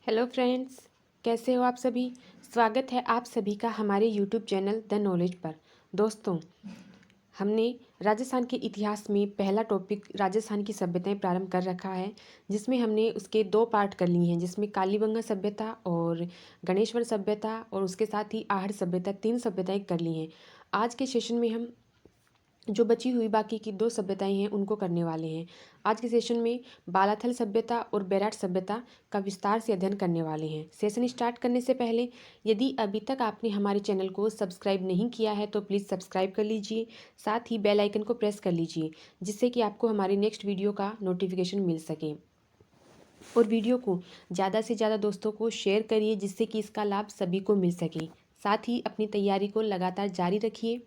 Hello friends, कैसे हो आप सभी। स्वागत है आप सभी का हमारे यूट्यूब चैनल द नॉलेज पर। दोस्तों, हमने राजस्थान के इतिहास में पहला टॉपिक राजस्थान की सभ्यताएं प्रारंभ कर रखा है, जिसमें हमने उसके 2 पार्ट कर लिए हैं, जिसमें कालीबंगा सभ्यता और गणेश्वर सभ्यता और उसके साथ ही आहड़ सभ्यता, 3 सभ्यताएं कर ली हैं। आज के सेशन में हम जो बची हुई बाकी की 2 सभ्यताएं हैं उनको करने वाले हैं। आज के सेशन में बालाथल सभ्यता और बेराट सभ्यता का विस्तार से अध्ययन करने वाले हैं। सेशन स्टार्ट करने से पहले यदि अभी तक आपने हमारे चैनल को सब्सक्राइब नहीं किया है तो प्लीज़ सब्सक्राइब कर लीजिए, साथ ही बेल आइकन को प्रेस कर लीजिए, जिससे कि आपको हमारी नेक्स्ट वीडियो का नोटिफिकेशन मिल सके। और वीडियो को ज़्यादा से ज़्यादा दोस्तों को शेयर करिए, जिससे कि इसका लाभ सभी को मिल सके। साथ ही अपनी तैयारी को लगातार जारी रखिए।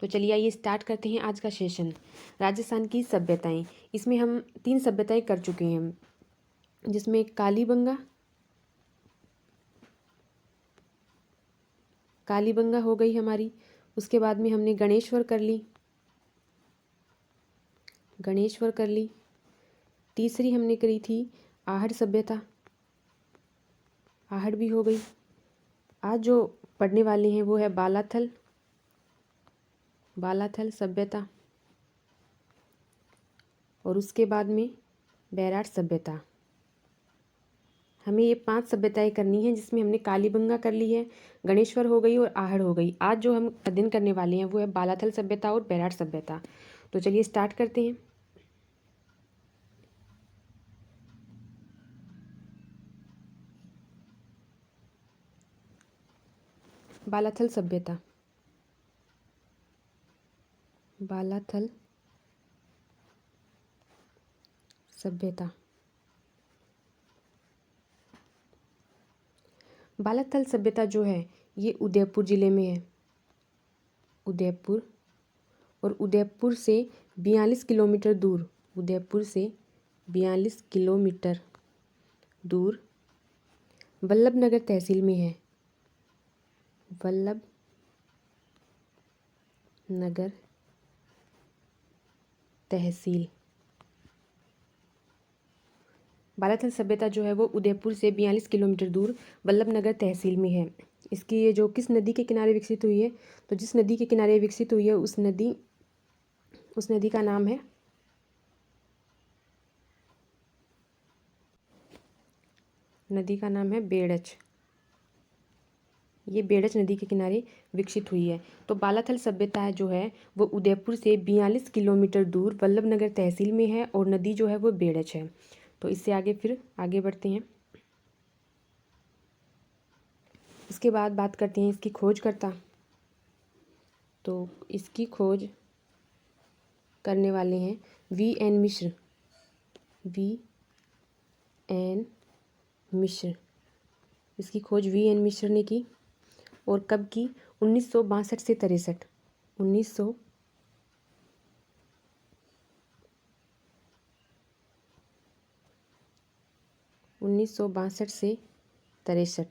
तो चलिए आइए स्टार्ट करते हैं आज का सेशन। राजस्थान की सभ्यताएं, इसमें हम 3 सभ्यताएं कर चुके हैं, जिसमें कालीबंगा हो गई हमारी। उसके बाद में हमने गणेश्वर कर ली। तीसरी हमने करी थी आहड़ सभ्यता, आहड़ भी हो गई। आज जो पढ़ने वाले हैं वो है बालाथल सभ्यता, और उसके बाद में बेराट सभ्यता। हमें ये 5 सभ्यताएं करनी है, जिसमें हमने कालीबंगा कर ली है, गणेश्वर हो गई और आहड़ हो गई। आज जो हम अध्ययन करने वाले हैं वो है बालाथल सभ्यता और बेराट सभ्यता। तो चलिए स्टार्ट करते हैं। बालाथल सभ्यता। बालाथल सभ्यता। बालाथल सभ्यता जो है ये उदयपुर ज़िले में है। उदयपुर, और उदयपुर से 42 किलोमीटर दूर, उदयपुर से 42 किलोमीटर दूर वल्लभनगर तहसील में है। वल्लभनगर तहसील। बालाथल सभ्यता जो है वो उदयपुर से 42 किलोमीटर दूर वल्लभनगर तहसील में है। इसकी ये जो किस नदी के किनारे विकसित हुई है, तो जिस नदी के किनारे विकसित हुई है उस नदी का नाम है बेड़च। ये बेड़च नदी के किनारे विकसित हुई है। तो बालाथल सभ्यता जो है वो उदयपुर से 42 किलोमीटर दूर वल्लभनगर तहसील में है, और नदी जो है वो बेड़च है। तो इससे आगे बढ़ते हैं। इसके बाद बात करते हैं इसकी खोजकर्ता। तो इसकी खोज करने वाले हैं V.N. मिश्र। इसकी खोज V.N. मिश्र ने की, और कब की? 1962 से 63। 1962 से 63।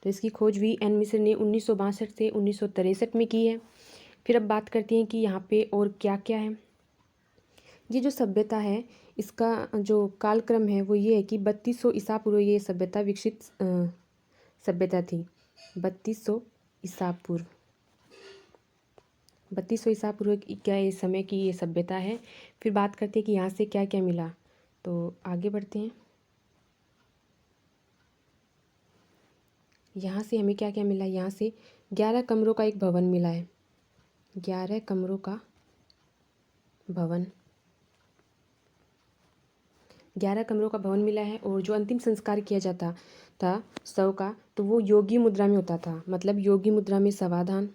तो इसकी खोज V.N. मिश्र ने 1962 से 1963 में की है। फिर अब बात करते हैं कि यहाँ पे और क्या क्या है। ये जो सभ्यता है इसका जो कालक्रम है वो ये है कि 3200 ईसा पूर्व ये सभ्यता विकसित सभ्यता थी। 3200 ईसा पूर्व, 3200 ईसा पूर्व क्या इस समय की ये सभ्यता है। फिर बात करते हैं कि यहाँ से क्या क्या मिला। तो आगे बढ़ते हैं। यहाँ से हमें क्या क्या मिला। यहाँ से 11 कमरों का एक भवन मिला है। 11 कमरों का भवन, 11 कमरों का भवन मिला है। और जो अंतिम संस्कार किया जाता था शव का, तो वो योगी मुद्रा में होता था। मतलब योगी मुद्रा में समाधान,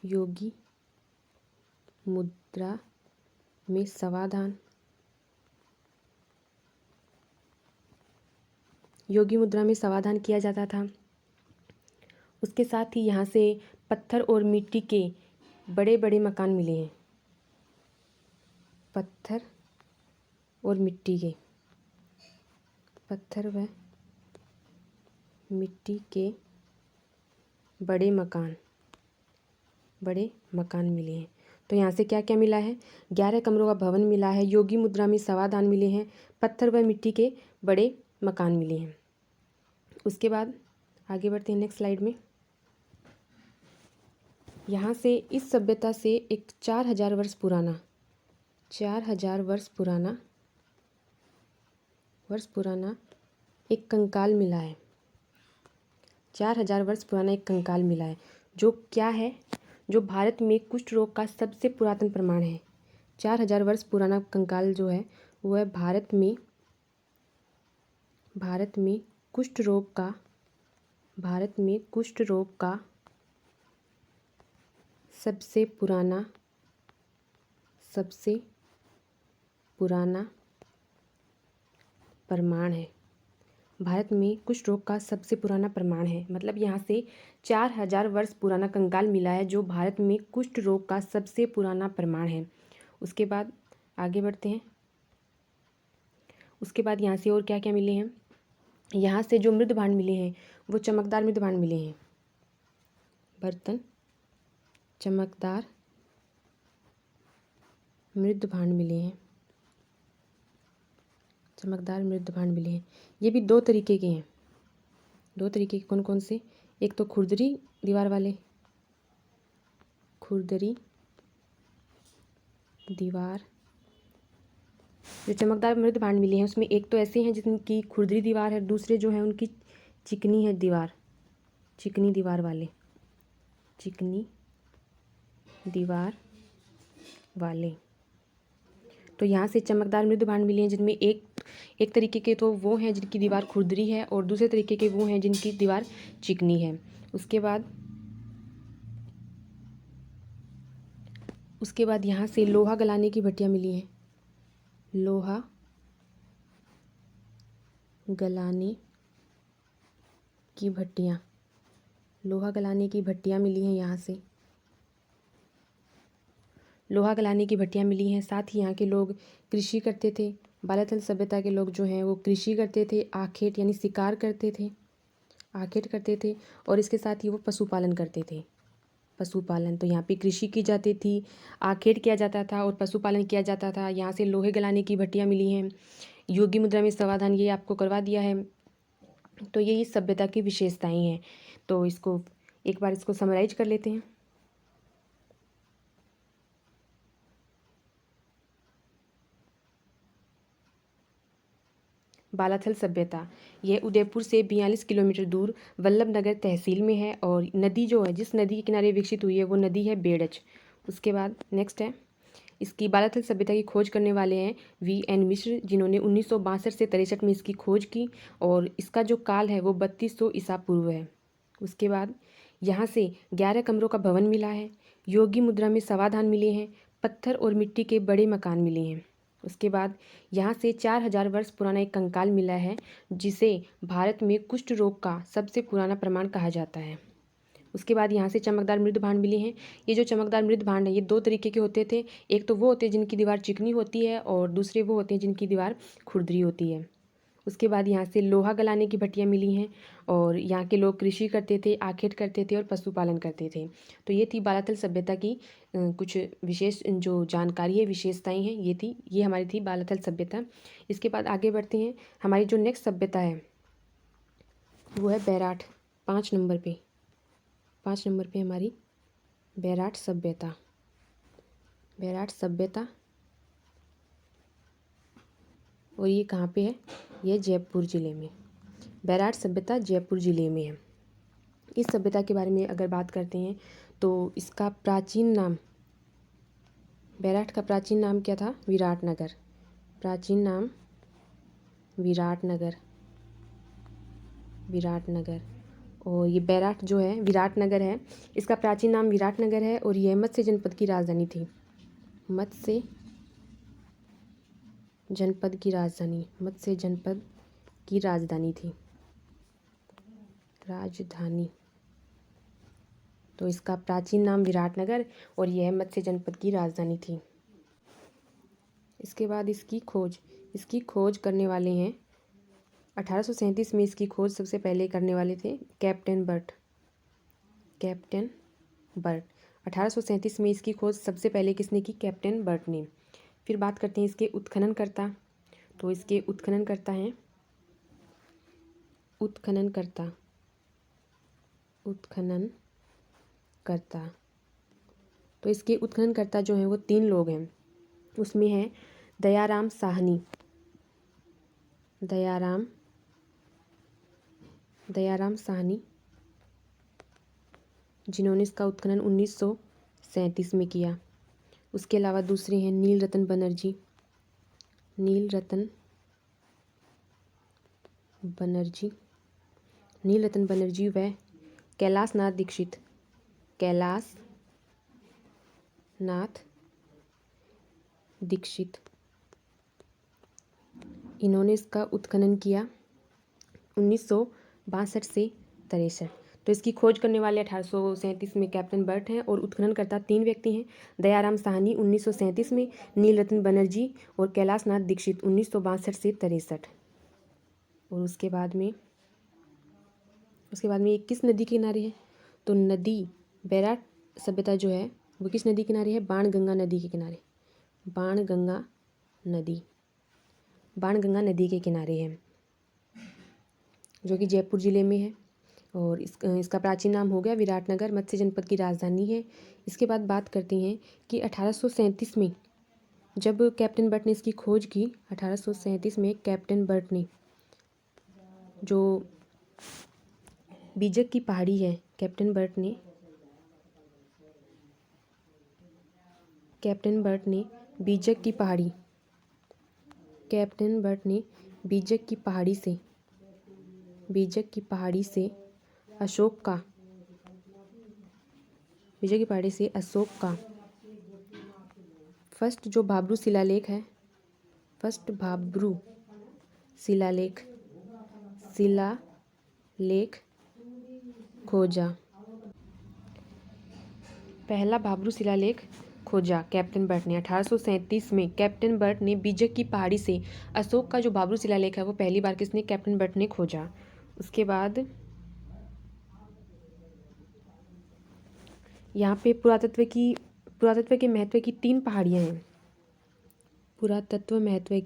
योगी मुद्रा में समाधान, योगी मुद्रा में समाधान किया जाता था। उसके साथ ही यहाँ से पत्थर और मिट्टी के बड़े बड़े मकान मिले हैं। पत्थर और मिट्टी के, पत्थर व मिट्टी के बड़े मकान मिले हैं। तो यहाँ से क्या क्या मिला है। 11 कमरों का भवन मिला है, योगी मुद्रा में समाधान मिले हैं, पत्थर व मिट्टी के बड़े मकान मिले हैं। उसके बाद आगे बढ़ते हैं नेक्स्ट स्लाइड में। यहाँ से इस सभ्यता से एक 4000 वर्ष पुराना 4000 वर्ष पुराना एक कंकाल मिला है। 4000 वर्ष पुराना एक कंकाल मिला है जो क्या है, जो भारत में कुष्ठ रोग का सबसे पुरातन प्रमाण है। 4000 वर्ष पुराना कंकाल जो है वो है भारत में कुष्ठ रोग का सबसे पुराना प्रमाण है। भारत में कुष्ठ रोग का सबसे पुराना प्रमाण है, मतलब यहाँ से 4000 वर्ष पुराना कंकाल मिला है जो भारत में कुष्ठ रोग का सबसे पुराना प्रमाण है। उसके बाद आगे बढ़ते हैं। उसके बाद यहाँ से और क्या क्या मिले हैं। यहाँ से जो मृद भांड मिले हैं वो चमकदार मृद भांड मिले हैं। बर्तन चमकदार मृद भांड मिले हैं। ये भी दो तरीके के हैं। दो तरीके के कौन कौन से? एक तो खुरदरी दीवार वाले, खुरदरी दीवार जो चमकदार मृद भांड मिले हैं उसमें एक तो ऐसे हैं जिनकी खुरदरी दीवार है, दूसरे जो हैं उनकी चिकनी है दीवार, चिकनी दीवार वाले। तो यहाँ से चमकदार मृद भांड मिले हैं जिनमें एक तरीके के तो वो हैं जिनकी दीवार खुरदरी है और दूसरे तरीके के वो हैं जिनकी दीवार चिकनी है। उसके बाद यहाँ से लोहा गलाने की भट्टियाँ मिली हैं। लोहा गलाने की भट्टियाँ मिली हैं। यहाँ से लोहा गलाने की भट्टियाँ मिली हैं। साथ ही यहाँ के लोग कृषि करते थे। बालाथल सभ्यता के लोग जो हैं वो कृषि करते थे, आखेट यानी शिकार करते थे, और इसके साथ ही वो पशुपालन करते थे। तो यहाँ पे कृषि की जाती थी, आखेट किया जाता था और पशुपालन किया जाता था। यहाँ से लोहे गलाने की भट्टियाँ मिली हैं। योगी मुद्रा में समाधान ये आपको करवा दिया है। तो ये इस सभ्यता की विशेषताएं हैं। तो इसको एक बार समराइज कर लेते हैं। बालाथल सभ्यता यह उदयपुर से 42 किलोमीटर दूर वल्लभनगर तहसील में है और नदी जो है, जिस नदी के किनारे विकसित हुई है वो नदी है बेड़च। उसके बाद नेक्स्ट है, इसकी बालाथल सभ्यता की खोज करने वाले हैं V.N. मिश्र, जिन्होंने 1962 से 63 में इसकी खोज की और इसका जो काल है वो 3200 ईसा पूर्व है। उसके बाद यहाँ से 11 कमरों का भवन मिला है। योगी मुद्रा में समाधान मिले हैं। पत्थर और मिट्टी के बड़े मकान मिले हैं। उसके बाद यहाँ से 4000 वर्ष पुराना एक कंकाल मिला है जिसे भारत में कुष्ठ रोग का सबसे पुराना प्रमाण कहा जाता है। उसके बाद यहाँ से चमकदार मृद भांड मिले हैं। ये जो चमकदार मृद भांड है ये दो तरीके के होते थे। एक तो वो होते हैं जिनकी दीवार चिकनी होती है और दूसरे वो होते हैं जिनकी दीवार खुरदरी होती है। उसके बाद यहाँ से लोहा गलाने की भट्टियाँ मिली हैं और यहाँ के लोग कृषि करते थे, आखेट करते थे और पशुपालन करते थे। तो ये थी बालाथल सभ्यता की कुछ विशेष जो जानकारी है, विशेषताएं हैं, ये हमारी थी बालाथल सभ्यता। इसके बाद आगे बढ़ते हैं। हमारी जो नेक्स्ट सभ्यता है वो है बैराठ। 5 नंबर पे हमारी बैराठ सभ्यता। और ये कहाँ पे है? ये जयपुर ज़िले में। बैराठ सभ्यता जयपुर ज़िले में है। इस सभ्यता के बारे में अगर बात करते हैं तो इसका प्राचीन नाम, बैराठ का प्राचीन नाम क्या था? विराटनगर। प्राचीन नाम विराटनगर। और ये बैराठ जो है विराटनगर है, इसका प्राचीन नाम विराटनगर है और यह मत्स्य जनपद की राजधानी थी। मत्स्य जनपद की राजधानी थी। तो इसका प्राचीन नाम विराटनगर और यह मत्स्य जनपद की राजधानी थी। इसके बाद इसकी खोज करने वाले हैं 1837 में इसकी खोज सबसे पहले करने वाले थे कैप्टन बर्ट। 1837 में इसकी खोज सबसे पहले किसने की? कैप्टन बर्ट ने। फिर बात करते हैं इसके उत्खननकर्ता। तो इसके उत्खननकर्ता हैं उत्खननकर्ता तो इसके उत्खननकर्ता जो हैं वो 3 लोग हैं। उसमें है दयाराम साहनी, जिन्होंने इसका उत्खनन 1937 में किया। उसके अलावा दूसरे हैं नीलरतन बनर्जी व कैलाशनाथ दीक्षित। इन्होंने इसका उत्खनन किया 1962 से 63। तो इसकी खोज करने वाले 1837 में कैप्टन बर्ट हैं और उत्खननकर्ता 3 व्यक्ति हैं। दयाराम साहनी 1937 में, नीलरतन बनर्जी और कैलाशनाथ दीक्षित 1962 से 63। और उसके बाद में ये किस नदी के किनारे है? तो नदी बैराट सभ्यता जो है वो किस नदी के किनारे है? बाणगंगा नदी के किनारे। बाणगंगा नदी के किनारे है, जो कि जयपुर जिले में है। और इसका प्राचीन नाम हो गया विराटनगर, मत्स्य जनपद की राजधानी है। इसके बाद बात करते हैं कि 1837 में जब कैप्टन बर्ट ने इसकी खोज की, 1837 में कैप्टन बर्ट ने जो बीजक की पहाड़ी है, कैप्टन बर्ट ने बीजक की पहाड़ी से अशोक का फर्स्ट जो भाब्रू शिलालेख खोजा। पहला भाब्रू शिलालेख खोजा कैप्टन बर्ट ने 1837 में। कैप्टन बर्ट ने बीजक की पहाड़ी से अशोक का जो भाब्रू शिलालेख है वो पहली बार किसने? कैप्टन बर्ट ने खोजा। उसके बाद यहाँ पे पुरातत्व के महत्व की 3 पहाड़ियाँ हैं। पुरातत्व महत्व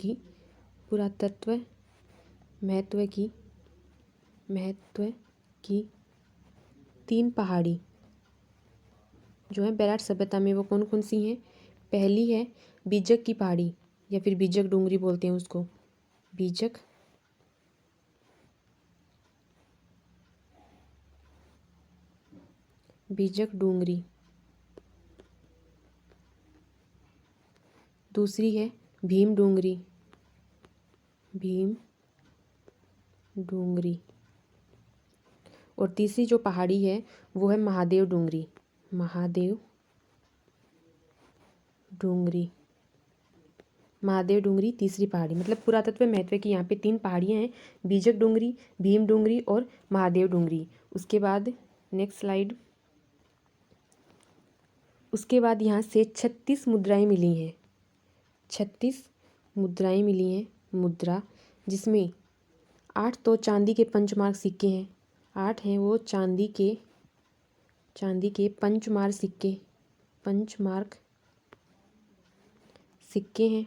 की 3 पहाड़ी जो है बैराट सभ्यता में, वो कौन कौन सी हैं? पहली है बीजक की पहाड़ी या फिर बीजक डूंगरी बोलते हैं उसको। बीजक डूंगरी। दूसरी है भीम डूंगरी। और तीसरी जो पहाड़ी है वो है महादेव डूंगरी तीसरी पहाड़ी। मतलब पुरातत्व महत्व की यहाँ पे 3 पहाड़ियाँ हैं, बीजक डूंगरी, भीम डूंगरी और महादेव डूंगरी। उसके बाद नेक्स्ट स्लाइड। उसके बाद यहाँ से 36 मुद्राएं मिली हैं। 36 मुद्राएं मिली हैं, जिसमें 8 तो चांदी के पंचमार्क सिक्के हैं। 8 हैं वो चांदी के पंचमार्क सिक्के हैं।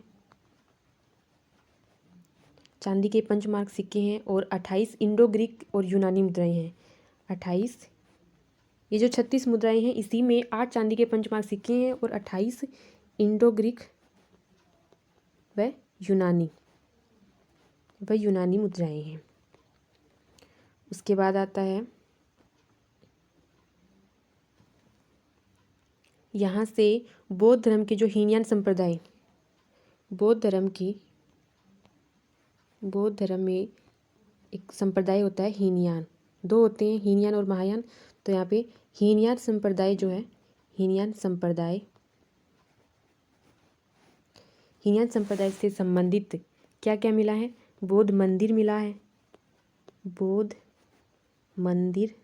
चांदी के पंचमार्क सिक्के हैं और 28 इंडो ग्रीक और यूनानी मुद्राएं हैं। 28 ये जो 36 मुद्राएं हैं इसी में 8 चांदी के पंचमार्क सिक्के हैं और 28 इंडो ग्रीक व यूनानी मुद्राएं हैं। उसके बाद आता है यहाँ से बौद्ध धर्म के जो हीनयान संप्रदाय, बौद्ध धर्म में एक संप्रदाय होता है हीनयान। 2 होते हैं, हीनयान और महायान। तो यहाँ पे हीनयान संप्रदाय जो है, हीनयान संप्रदाय से संबंधित क्या क्या मिला है? बौद्ध मंदिर मिला है। बौद्ध मंदिर,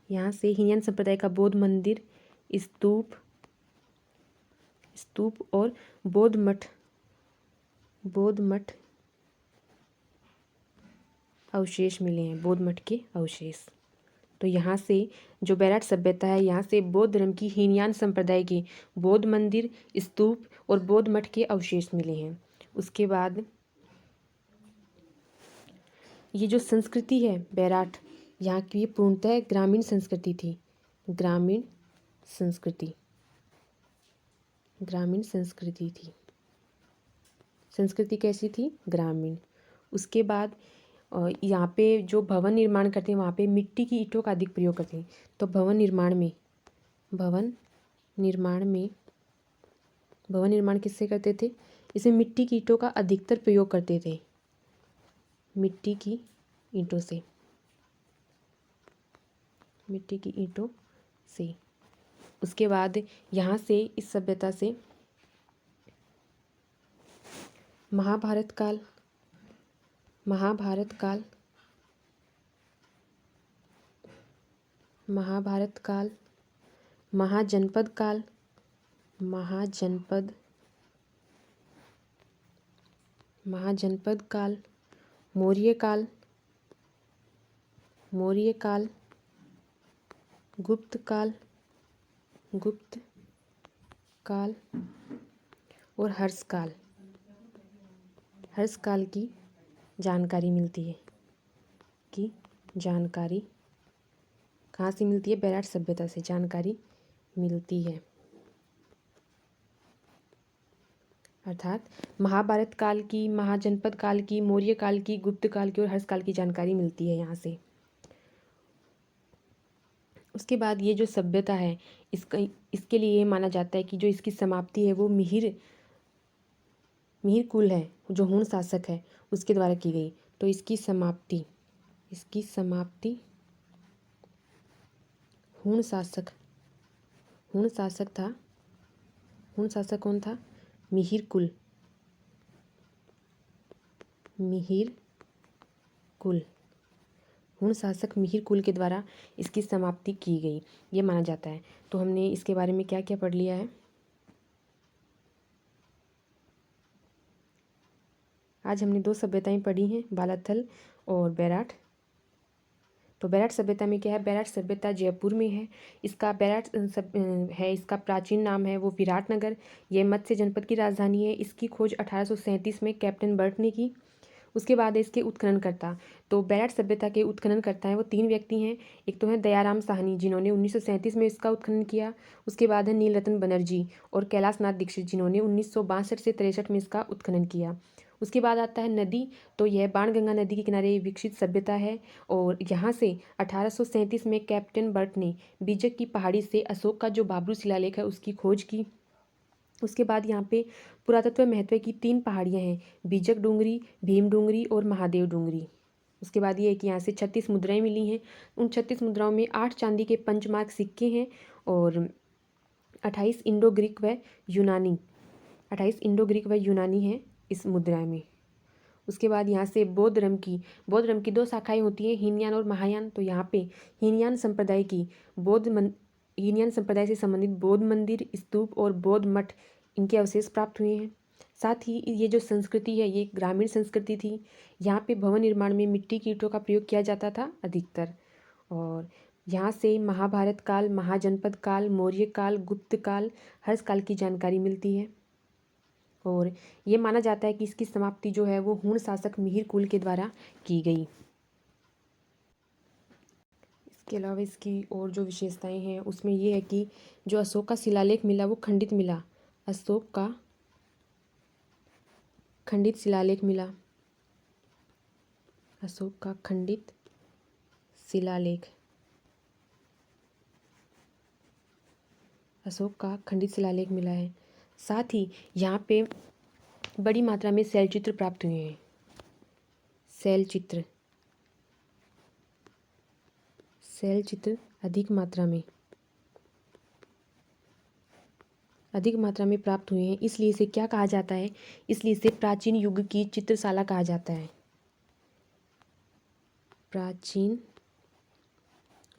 यहाँ से हीनयान संप्रदाय का बौद्ध मंदिर, स्तूप और बौद्ध मठ अवशेष मिले हैं, बौद्ध मठ के अवशेष। तो यहाँ से जो बैराट सभ्यता है, यहाँ से बौद्ध धर्म की हीनयान संप्रदाय के बौद्ध मंदिर, स्तूप और बौद्ध मठ के अवशेष मिले हैं। उसके बाद ये जो संस्कृति है बैराठ, यहाँ की ये पूर्णतः ग्रामीण संस्कृति थी। ग्रामीण संस्कृति, ग्रामीण संस्कृति थी। संस्कृति कैसी थी? ग्रामीण। उसके बाद यहाँ पे जो भवन निर्माण करते हैं वहाँ पे मिट्टी की ईंटों का अधिक प्रयोग करते हैं। तो भवन निर्माण में भवन निर्माण किससे करते थे? इसमें मिट्टी की ईंटों का अधिकतर प्रयोग करते थे। मिट्टी की ईंटों से, मिट्टी की ईंटों से। उसके बाद यहाँ से इस सभ्यता से महाभारत काल, महाजनपद काल, महाजनपद काल, मौर्य काल, गुप्त काल और हर्ष काल की जानकारी मिलती है। की जानकारी कहाँ से मिलती है? बैराठ सभ्यता से जानकारी मिलती है। अर्थात महाभारत काल की, महाजनपद काल की, मौर्य काल की, गुप्त काल की और हर्ष काल की जानकारी मिलती है यहाँ से। उसके बाद ये जो सभ्यता है इसके लिए ये माना जाता है कि जो इसकी समाप्ति है वो मिहिर कुल है, जो हूण शासक है उसके द्वारा की गई। तो इसकी समाप्ति हूण शासक था। हूण शासक कौन था? मिहिर कुल। हूण शासक मिहिर कुल के द्वारा इसकी समाप्ति की गई, ये माना जाता है। तो हमने इसके बारे में क्या क्या पढ़ लिया है? आज हमने 2 सभ्यताएं पढ़ी हैं, बालाथल और बैराठ। तो बैराठ सभ्यता में क्या है? बैराठ सभ्यता जयपुर में है। इसका इसका प्राचीन नाम है वो विराटनगर। ये मत्स्य जनपद की राजधानी है। इसकी खोज 1837 में कैप्टन बर्ट ने की। उसके बाद है इसके उत्खननकर्ता। तो बैराठ सभ्यता के उत्खननकर्ता हैं वो 3 व्यक्ति हैं। एक तो है दयाराम साहनी जिन्होंने 1937 में इसका उत्खनन किया। उसके बाद है नीलरतन बनर्जी और कैलाश नाथ दीक्षित जिन्होंने 1962 से 63 में इसका उत्खनन किया। उसके बाद आता है नदी। तो यह बाणगंगा नदी के किनारे विकसित सभ्यता है और यहाँ से 1837 में कैप्टन बर्ट ने बीजक की पहाड़ी से अशोक का जो बाबरू शिलालेख है उसकी खोज की। उसके बाद यहाँ पे पुरातत्व महत्व की 3 पहाड़ियाँ हैं, बीजक डूंगरी, भीम डूंगरी और महादेव डूंगरी। उसके बाद ये है कि यहाँ से 36 मुद्राएं मिली हैं। उन 36 मुद्राओं में 8 चांदी के पंचमार्क सिक्के हैं और 28 इंडो ग्रीक व यूनानी हैं इस मुद्रा में। उसके बाद यहाँ से बौद्ध धर्म की 2 शाखाएं होती हैं, हीनयान और महायान। तो यहाँ पे हीनयान संप्रदाय से संबंधित बौद्ध मंदिर, स्तूप और बौद्ध मठ इनके अवशेष प्राप्त हुए हैं। साथ ही ये जो संस्कृति है ये ग्रामीण संस्कृति थी। यहाँ पे भवन निर्माण में मिट्टी की ईंटों का प्रयोग किया जाता था अधिकतर। और यहाँ से महाभारत काल, महाजनपद काल, मौर्य काल, गुप्त काल, हर्ष काल की जानकारी मिलती है। और ये माना जाता है कि इसकी समाप्ति जो है वो हूण शासक मिहिर कुल के द्वारा की गई। इसके अलावा इसकी और जो विशेषताएं हैं उसमें ये है कि जो अशोक का शिलालेख मिला वो खंडित मिला। अशोक का खंडित शिलालेख मिला। अशोक का खंडित शिलालेख मिला है। साथ ही यहाँ पे बड़ी मात्रा में शैलचित्र प्राप्त हुए हैं। शैलचित्र अधिक मात्रा में प्राप्त हुए हैं। इसलिए इसे क्या कहा जाता है? इसलिए इसे प्राचीन युग की चित्रशाला कहा जाता है। प्राचीन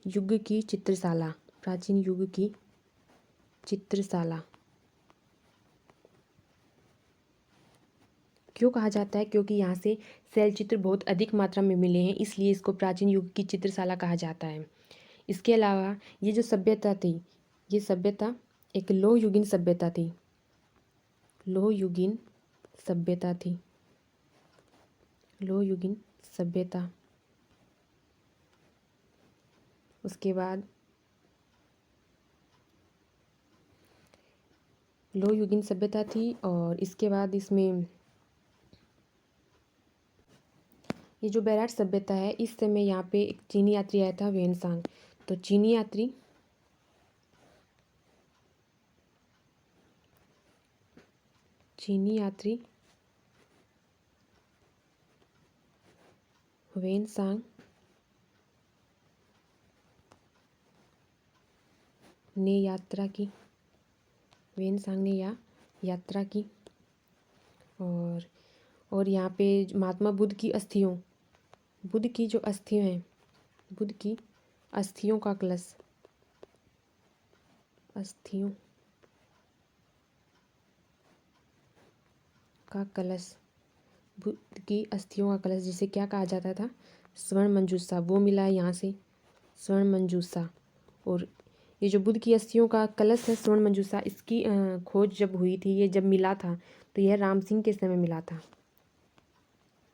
युग की चित्रशाला क्यों कहा जाता है? क्योंकि यहाँ से शैलचित्र बहुत अधिक मात्रा में मिले हैं, इसलिए इसको प्राचीन युग की चित्रशाला कहा जाता है। इसके अलावा ये जो सभ्यता थी, ये सभ्यता एक लोहयुगीन सभ्यता थी। लोहयुगीन सभ्यता उसके बाद लोह युगीन सभ्यता थी। और इसके बाद इसमें ये जो बैराट सभ्यता है, इस समय यहाँ पे एक चीनी यात्री आया था, वेनसांग। तो चीनी यात्री वेनसांग ने यात्रा की, यात्रा की। और यहाँ पे महात्मा बुद्ध की अस्थियों का कलश, बुद्ध की अस्थियों का कलश, जिसे क्या कहा जाता था, स्वर्ण मंजूषा, वो मिला है यहाँ से, स्वर्ण मंजूषा। और ये जो बुद्ध की अस्थियों का कलश है, स्वर्ण मंजूषा, इसकी खोज जब हुई थी, ये जब मिला था, तो यह राम सिंह के समय मिला था,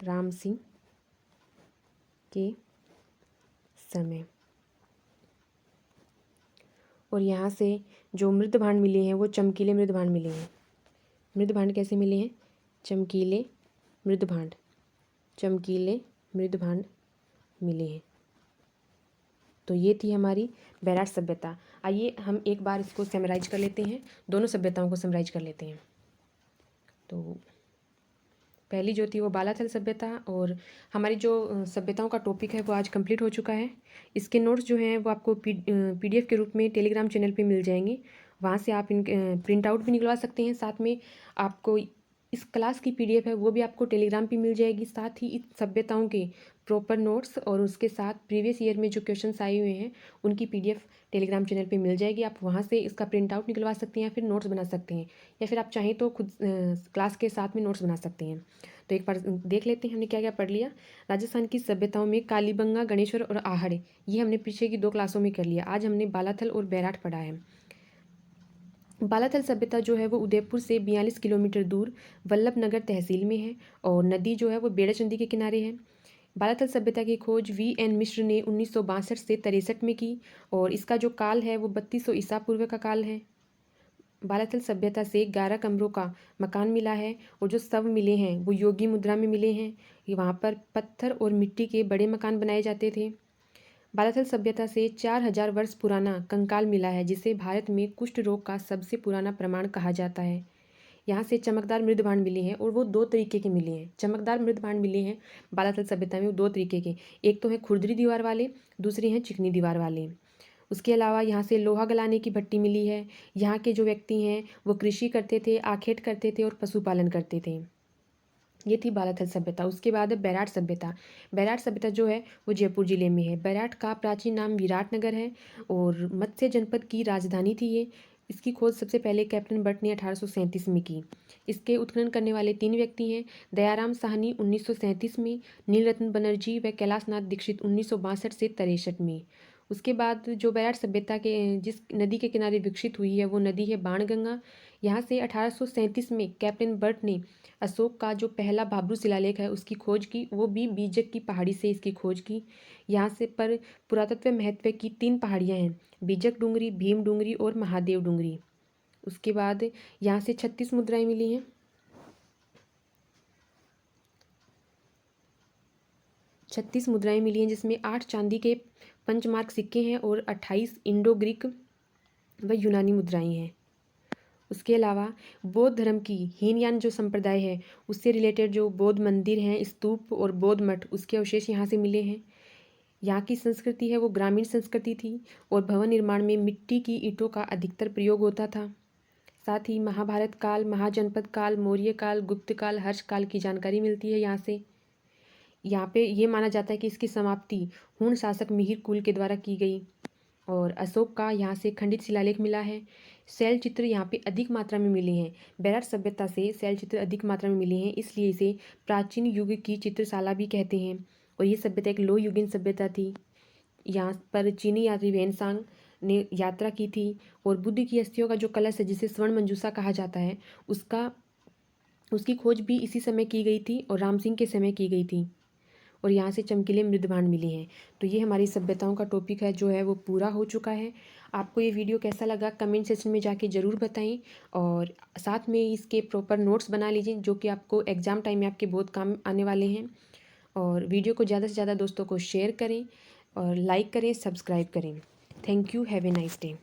राम सिंह के समय। और यहाँ से जो मृद भांड मिले हैं, वो चमकीले मृद भांड मिले हैं। मृद भांड कैसे मिले हैं? चमकीले मृद भांड मिले हैं। तो ये थी हमारी बैराट सभ्यता। आइए हम एक बार इसको समराइज कर लेते हैं, दोनों सभ्यताओं को समराइज कर लेते हैं। तो पहली जो थी वो बालाथल सभ्यता। और हमारी जो सभ्यताओं का टॉपिक है वो आज कंप्लीट हो चुका है। इसके नोट्स जो हैं वो आपको PDF के रूप में टेलीग्राम चैनल पे मिल जाएंगे, वहाँ से आप इन प्रिंट आउट भी निकलवा सकते हैं। साथ में आपको इस क्लास की PDF है वो भी आपको टेलीग्राम पे मिल जाएगी। साथ ही इस सभ्यताओं के प्रॉपर नोट्स और उसके साथ प्रीवियस ईयर में जो क्वेश्चंस आए हुए हैं उनकी PDF टेलीग्राम चैनल पे मिल जाएगी। आप वहाँ से इसका प्रिंट आउट निकलवा सकते हैं या फिर नोट्स बना सकते हैं, या फिर आप चाहें तो खुद क्लास के साथ में नोट्स बना सकते हैं। तो एक बार देख लेते हैं हमने क्या क्या पढ़ लिया। राजस्थान की सभ्यताओं में कालीबंगा, गणेश्वर और आहड़, ये हमने पीछे की 2 क्लासों में कर लिया। आज हमने बालाथल और बैराट पढ़ा है। बालाथल सभ्यता जो है वो उदयपुर से 42 किलोमीटर दूर वल्लभनगर तहसील में है, और नदी जो है वो बेड़ाचंदी के किनारे है। बालाथल सभ्यता की खोज VN मिश्र ने 1962 से 63 में की, और इसका जो काल है वो 3200 ईसा पूर्व का काल है। बालाथल सभ्यता से 11 कमरों का मकान मिला है, और जो शव मिले हैं वो योगी मुद्रा में मिले हैं। वहाँ पर पत्थर और मिट्टी के बड़े मकान बनाए जाते थे। बालाथल सभ्यता से 4000 वर्ष पुराना कंकाल मिला है, जिसे भारत में कुष्ठ रोग का सबसे पुराना प्रमाण कहा जाता है। यहाँ से चमकदार मृद भांड मिले हैं, और वो 2 तरीके के मिले हैं। चमकदार मृद भांड मिले हैं बालाथल सभ्यता में, वो 2 तरीके के, एक तो है खुरदरी दीवार वाले, दूसरे हैं चिकनी दीवार वाले। उसके अलावा यहाँ से लोहा गलाने की भट्टी मिली है। यहाँ के जो व्यक्ति हैं वो कृषि करते थे, आखेट करते थे और पशुपालन करते थे। ये थी बालाथल सभ्यता। उसके बाद है बैराट सभ्यता। बैराट सभ्यता जो है वो जयपुर जिले में है। बैराट का प्राचीन नाम विराटनगर है, और मत्स्य जनपद की राजधानी थी ये। इसकी खोज सबसे पहले कैप्टन बट ने 1837 में की। इसके उत्खनन करने वाले 3 व्यक्ति हैं, दयाराम साहनी 1937 में, नीलरत्न बनर्जी व कैलाश नाथ दीक्षित 1962 से 63 में। उसके बाद जो बैराट सभ्यता के जिस नदी के किनारे विकसित हुई है वो नदी है बाणगंगा। यहाँ से 1837 में कैप्टन बट ने अशोक का जो पहला भाब्रू शिलालेख है उसकी खोज की, वो भी बीजक की पहाड़ी से इसकी खोज की। यहाँ से पर पुरातत्व महत्व की 3 पहाड़ियाँ हैं, बीजक डूंगरी, भीम डूंगरी और महादेव डूंगरी। उसके बाद यहाँ से 36 मुद्राएं मिली हैं। 36 मुद्राएं मिली हैं, जिसमें 8 चांदी के पंचमार्क सिक्के हैं और 28 इंडो ग्रीक व यूनानी मुद्राएं हैं। उसके अलावा बौद्ध धर्म की हीनयान जो संप्रदाय है उससे रिलेटेड जो बौद्ध मंदिर हैं, स्तूप और बौद्ध मठ, उसके अवशेष यहाँ से मिले हैं। यहाँ की संस्कृति है वो ग्रामीण संस्कृति थी, और भवन निर्माण में मिट्टी की ईंटों का अधिकतर प्रयोग होता था। साथ ही महाभारत काल, महाजनपद काल, मौर्य काल, गुप्त काल, हर्ष काल की जानकारी मिलती है यहाँ से। यहाँ पे ये माना जाता है कि इसकी समाप्ति हूण शासक मिहिर कुल के द्वारा की गई। और अशोक का यहाँ से खंडित शिलालेख मिला है। शैल चित्र यहाँ पे अधिक मात्रा में मिले हैं। बैराट सभ्यता से शैल चित्र अधिक मात्रा में मिले हैं, इसलिए इसे प्राचीन युग की चित्रशाला भी कहते हैं। और ये सभ्यता एक लोह युगीन सभ्यता थी। यहाँ पर चीनी यात्री वेनसांग ने यात्रा की थी, और बुद्ध की अस्थियों का जो कलश है जिसे स्वर्ण मंजूषा कहा जाता है उसकी खोज भी इसी समय की गई थी, और राम सिंह के समय की गई थी। और यहाँ से चमकीले मृदभांड मिले हैं। तो ये हमारी सभ्यताओं का टॉपिक है जो है वो पूरा हो चुका है। आपको ये वीडियो कैसा लगा कमेंट सेक्शन में जाके ज़रूर बताएं, और साथ में इसके प्रॉपर नोट्स बना लीजिए जो कि आपको एग्ज़ाम टाइम में आपके बहुत काम आने वाले हैं। और वीडियो को ज़्यादा से ज़्यादा दोस्तों को शेयर करें और लाइक करें, सब्सक्राइब करें। Thank you, have a nice day.